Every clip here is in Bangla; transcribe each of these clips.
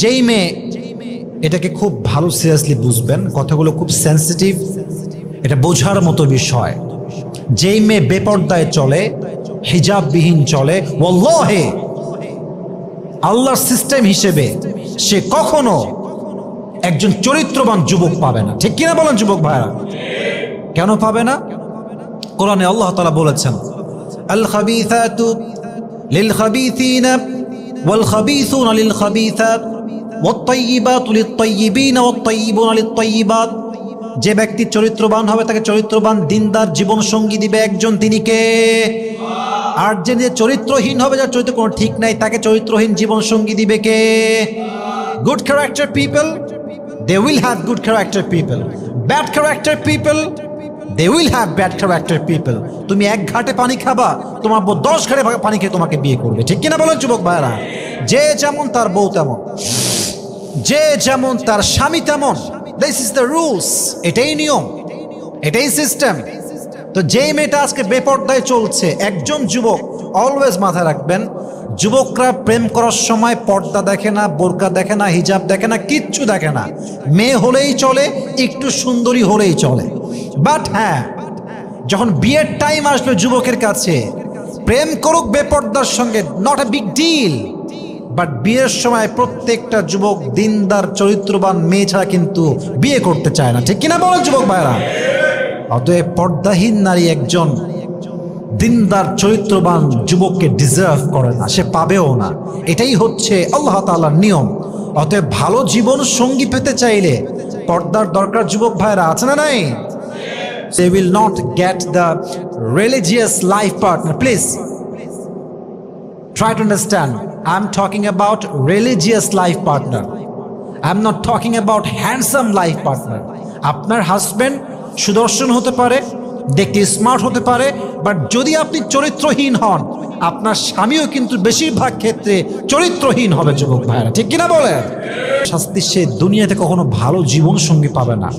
যেই মেয়ে, এটাকে খুব ভালো সিরিয়াসলি বুঝবেন, কথাগুলো খুব সেন্সিটিভ, এটা বোঝার মতো বিষয়। যেই মেয়ে বেপর্দায় চলে, হিজাববিহীন চলে, ওয়াল্লাহি আল্লাহর সিস্টেম হিসেবে সে কখনো একজন চরিত্রবান যুবক পাবে না। ঠিক কিনা বলেন যুবক ভাইরা? কেন পাবে না? কোরআনে আল্লাহ তাআলা বলেছেন, আল খাবিসাতু লিল খাবিসিনা ওয়াল খাবিসুনা লিল খাবিসাত ওয়াত তাইয়িবাতু লিত তাইয়িবিনা ওয়াত তাইয়িবুনা লিত তাইয়িবাত। যে ব্যক্তি চরিত্রবান হবে তাকে চরিত্রবান দিনদার জীবন সঙ্গী দিবে একজন, তিনি কে? আর যে চরিত্রহীন হবে, যার চরিত্র কোনো ঠিক নাই, তাকে চরিত্রহীন জীবন সঙ্গী দিবে কে? Good character people, they will have good character people. Bad character people, they will have bad character people. তুমি এক ঘাটে পানি খাবা, তোমার বউ 10 ঘাটে পানি খেয়ে তোমাকে বিয়ে করবে। ঠিক কিনা বলেন যুবক ভাইরা? যে যেমন তার বউ তেমন, যে যেমন তার স্বামী তেমন। দিস ইজ দ্য রুলস, এটাই নিয়ম, এটাই সিস্টেম। তো যেই মেয়েটা আজকে বেপর্দায় চলছে, একজন যুবক অলওয়েজ মাথায় রাখবেন, যুবকরা প্রেম করার সময় পর্দা দেখে না, বোরকা দেখে না, হিজাব দেখে না, কিচ্ছু দেখে না। মেয়ে হলেই চলে, একটু সুন্দরী হলেই চলে। বাট হ্যাঁ, যখন বিয়ের টাইম আসবে যুবকের কাছে, প্রেম করুক বেপর্দার সঙ্গে, not a big deal. But বিয়ের সময় প্রত্যেকটা যুবক দিনদার চরিত্রবান মেয়ে ছাড়া কিন্তু বিয়ে করতে চায় না। ঠিক কিনা বলেন যুবক ভাইরা? অতএব পর্দাহীন নারী একজন দিনদার চরিত্রবান যুবককে ডিজার্ভ করে না, সে পাবেও না। এটাই হচ্ছে আল্লাহ তাআলার নিয়ম। অতএব ভালো জীবন সঙ্গী পেতে চাইলে পর্দার দরকার যুবক ভাইরা, আছে না নাই? They will not get the religious life partner. Please try to understand. I'm talking about religious life partner. I'm not talking about handsome life partner. আপনার হাজবেন্ড সুদর্শন হতে পারে, দেখতে স্মার্ট হতে পারে, বাট যদি আপনি চরিত্রহীন হন, আপনার স্বামীও কিন্তু বেশিরভাগ ক্ষেত্রে চরিত্রহীন হবে যুবক ভাইরা। ঠিক কিনা বলেন? শাস্তি সে দুনিয়াতে কখনো ভালো জীবন সঙ্গী পাবে না।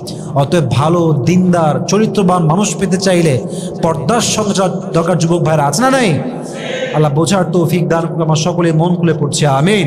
অতএব ভালো দিনদার চরিত্রবান মানুষ পেতে চাইলে পর্দার সঙ্গে দরকার যুবক ভাইরা, আছে না নাই? আল্লাহ বোঝার তৌফিক দান করুন। আমার সকলে মন খুলে পড়ছে আমিন।